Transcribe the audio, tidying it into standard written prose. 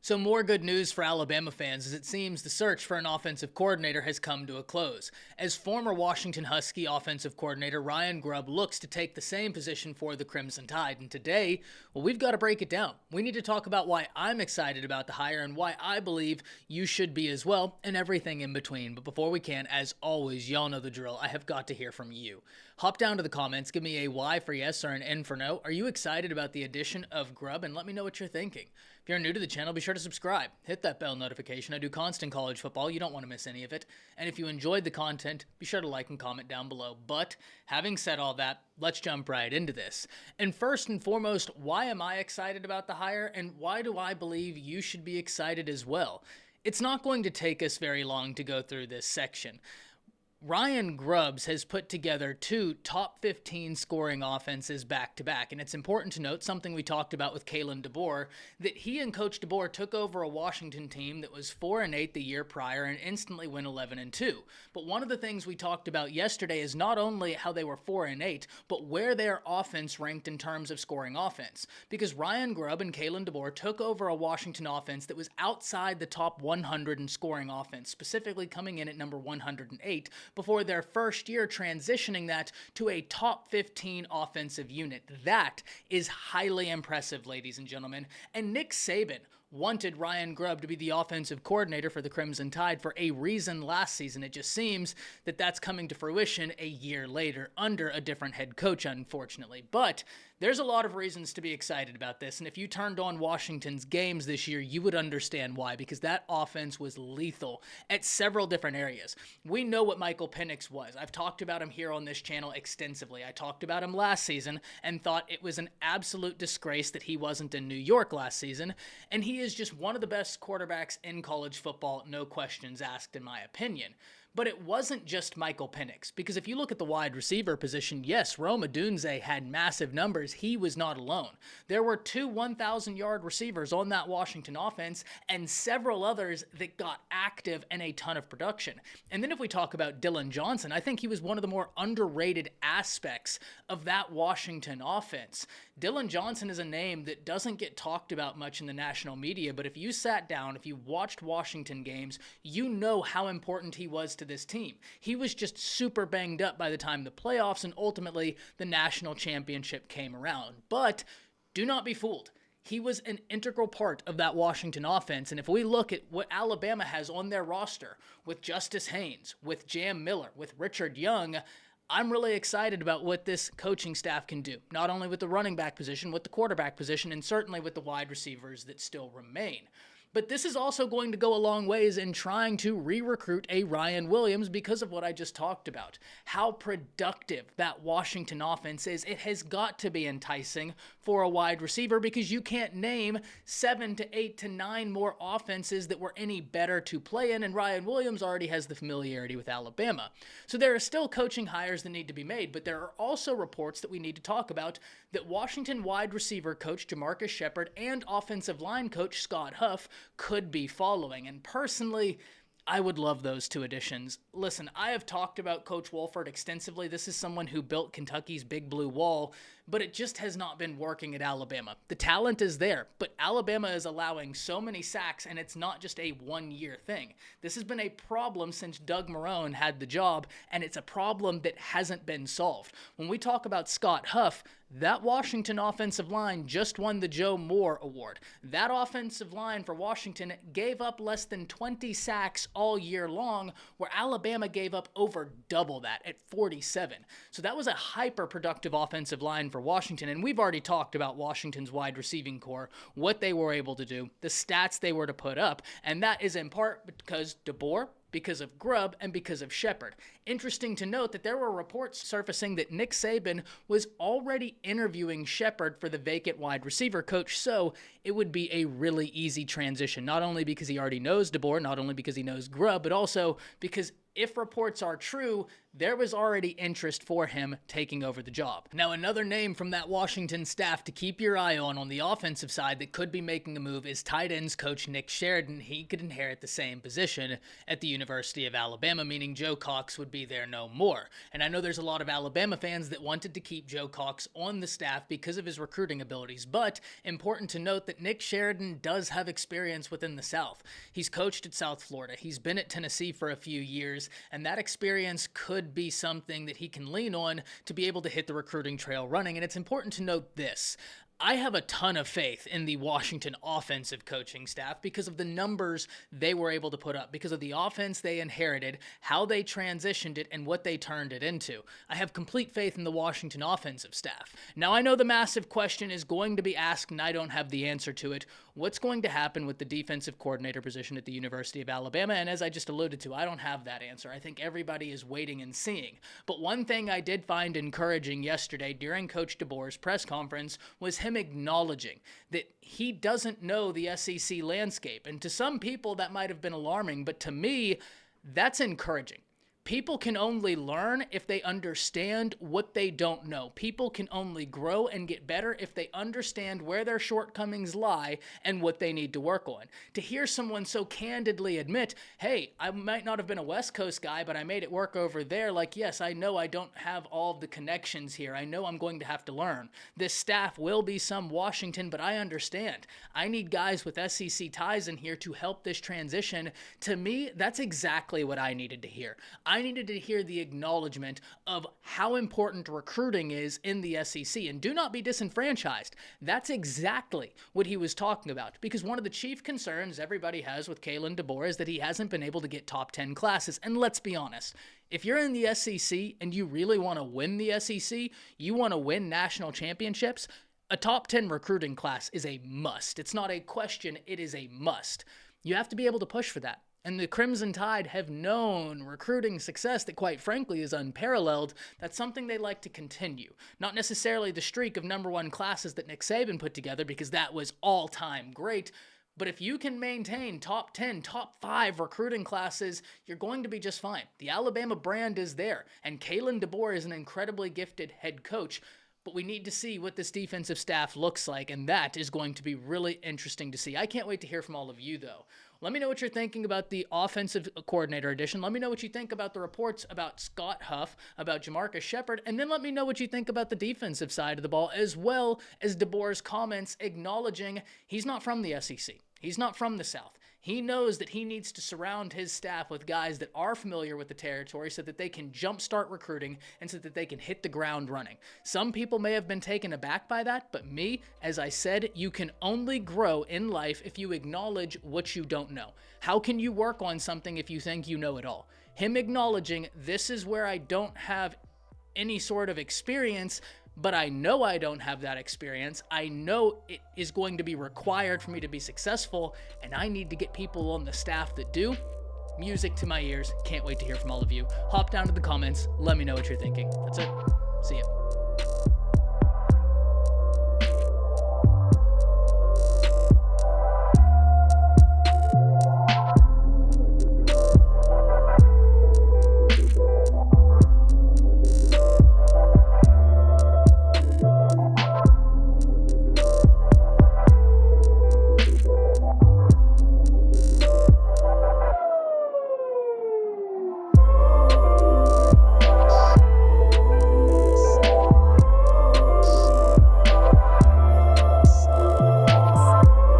So more good news for Alabama fans as it seems the search for an offensive coordinator has come to a close. As former Washington Husky offensive coordinator Ryan Grubb looks to take the same position for the Crimson Tide. And today, well, we've got to break it down. We need to talk about why I'm excited about the hire and why I believe you should be as well, and everything in between. But before we can, as always, y'all know the drill. I have got to hear from you. Hop down to the comments, give me a Y for yes or an N for no. Are you excited about the addition of Grubb? And let me know what you're thinking. If you're new to the channel, be sure to subscribe. Hit that bell notification. I do constant college football. You don't want to miss any of it. And if you enjoyed the content, be sure to like and comment down below. But having said all that, let's jump right into this. And first and foremost, why am I excited about the hire? And why do I believe you should be excited as well? It's not going to take us very long to go through this section. Ryan Grubb has put together two top 15 scoring offenses back-to-back, and it's important to note something we talked about with Kalen DeBoer, that he and Coach DeBoer took over a Washington team that was 4-8 the year prior and instantly went 11-2. But one of the things we talked about yesterday is not only how they were 4-8, but where their offense ranked in terms of scoring offense. Because Ryan Grubb and Kalen DeBoer took over a Washington offense that was outside the top 100 in scoring offense, specifically coming in at number 108, before their first year transitioning that to a top 15 offensive unit. That is highly impressive, ladies and gentlemen. And Nick Saban wanted Ryan Grubb to be the offensive coordinator for the Crimson Tide for a reason last season. It just seems that that's coming to fruition a year later under a different head coach, unfortunately. But there's a lot of reasons to be excited about this, and if you turned on Washington's games this year, you would understand why, because that offense was lethal at several different areas. We know what Michael Penix was. I've talked about him here on this channel extensively. I talked about him last season and thought it was an absolute disgrace that he wasn't in New York last season, and he is just one of the best quarterbacks in college football, no questions asked in my opinion. But it wasn't just Michael Penix, because if you look at the wide receiver position, yes, Rome Odunze had massive numbers. He was not alone. There were two 1,000-yard receivers on that Washington offense and several others that got active and a ton of production. And then if we talk about Dillon Johnson, I think he was one of the more underrated aspects of that Washington offense. Dillon Johnson is a name that doesn't get talked about much in the national media, but if you sat down, if you watched Washington games, you know how important he was to this team. He was just super banged up by the time the playoffs and ultimately the national championship came around. But do not be fooled. He was an integral part of that Washington offense, and if we look at what Alabama has on their roster with Justice Haynes, with Jam Miller, with Richard Young, I'm really excited about what this coaching staff can do, not only with the running back position, with the quarterback position, and certainly with the wide receivers that still remain. But this is also going to go a long ways in trying to re-recruit a Ryan Williams because of what I just talked about. How productive that Washington offense is. It has got to be enticing for a wide receiver because you can't name 7 to 8 to 9 more offenses that were any better to play in, and Ryan Williams already has the familiarity with Alabama. So there are still coaching hires that need to be made, but there are also reports that we need to talk about that Washington wide receiver coach Jamarcus Shepard and offensive line coach Scott Huff could be following. And personally, I would love those two additions. Listen, I have talked about Coach Wolford extensively. This is someone who built Kentucky's Big Blue Wall, but it just has not been working at Alabama. The talent is there, but Alabama is allowing so many sacks, and it's not just a one-year thing. This has been a problem since Doug Marrone had the job, and it's a problem that hasn't been solved. When we talk about Scott Huff, that Washington offensive line just won the Joe Moore Award. That offensive line for Washington gave up less than 20 sacks all year long, where Alabama gave up over double that at 47. So that was a hyper-productive offensive line for Washington, and we've already talked about Washington's wide receiving core, what they were able to do, the stats they were to put up, and that is in part because DeBoer, because of Grubb, and because of Shepard. Interesting to note that there were reports surfacing that Nick Saban was already interviewing Shepard for the vacant wide receiver coach, so it would be a really easy transition, not only because he already knows DeBoer, not only because he knows Grubb, but also because if reports are true, there was already interest for him taking over the job. Now, another name from that Washington staff to keep your eye on the offensive side that could be making a move is tight ends coach Nick Sheridan. He could inherit the same position at the University of Alabama, meaning Joe Cox would be there no more. And I know there's a lot of Alabama fans that wanted to keep Joe Cox on the staff because of his recruiting abilities, but important to note that Nick Sheridan does have experience within the South. He's coached at South Florida. He's been at Tennessee for a few years, and that experience could be something that he can lean on to be able to hit the recruiting trail running. And it's important to note this. I have a ton of faith in the Washington offensive coaching staff because of the numbers they were able to put up, because of the offense they inherited, how they transitioned it, and what they turned it into. I have complete faith in the Washington offensive staff. Now, I know the massive question is going to be asked, and I don't have the answer to it. What's going to happen with the defensive coordinator position at the University of Alabama? And as I just alluded to, I don't have that answer. I think everybody is waiting and seeing. But one thing I did find encouraging yesterday during Coach DeBoer's press conference was him acknowledging that he doesn't know the SEC landscape. And to some people that might have been alarming, but to me, that's encouraging. People can only learn if they understand what they don't know. People can only grow and get better if they understand where their shortcomings lie and what they need to work on. To hear someone so candidly admit, hey, I might not have been a West Coast guy, but I made it work over there. Like, yes, I know I don't have all of the connections here. I know I'm going to have to learn. This staff will be some Washington, but I understand. I need guys with SEC ties in here to help this transition. To me, that's exactly what I needed to hear. I needed to hear the acknowledgement of how important recruiting is in the SEC, and do not be disenfranchised. That's exactly what he was talking about, because one of the chief concerns everybody has with Kalen DeBoer is that he hasn't been able to get top 10 classes. And let's be honest, if you're in the SEC and you really want to win the SEC, you want to win national championships, a top 10 recruiting class is a must. It's not a question, it is a must. You have to be able to push for that. And the Crimson Tide have known recruiting success that, quite frankly, is unparalleled. That's something they like to continue. Not necessarily the streak of #1 classes that Nick Saban put together, because that was all-time great. But if you can maintain top 10, top 5 recruiting classes, you're going to be just fine. The Alabama brand is there, and Kalen DeBoer is an incredibly gifted head coach. But we need to see what this defensive staff looks like, and that is going to be really interesting to see. I can't wait to hear from all of you, though. Let me know what you're thinking about the offensive coordinator addition. Let me know what you think about the reports about Scott Huff, about Jamarcus Shepard, and then let me know what you think about the defensive side of the ball, as well as DeBoer's comments acknowledging he's not from the SEC. He's not from the South. He knows that he needs to surround his staff with guys that are familiar with the territory so that they can jumpstart recruiting and so that they can hit the ground running. Some people may have been taken aback by that, but me, as I said, you can only grow in life if you acknowledge what you don't know. How can you work on something if you think you know it all? Him acknowledging, this is where I don't have any sort of experience, but I know I don't have that experience. I know it is going to be required for me to be successful, and I need to get people on the staff that do. Music to my ears. Can't wait to hear from all of you. Hop down to the comments. Let me know what you're thinking. That's it. See ya.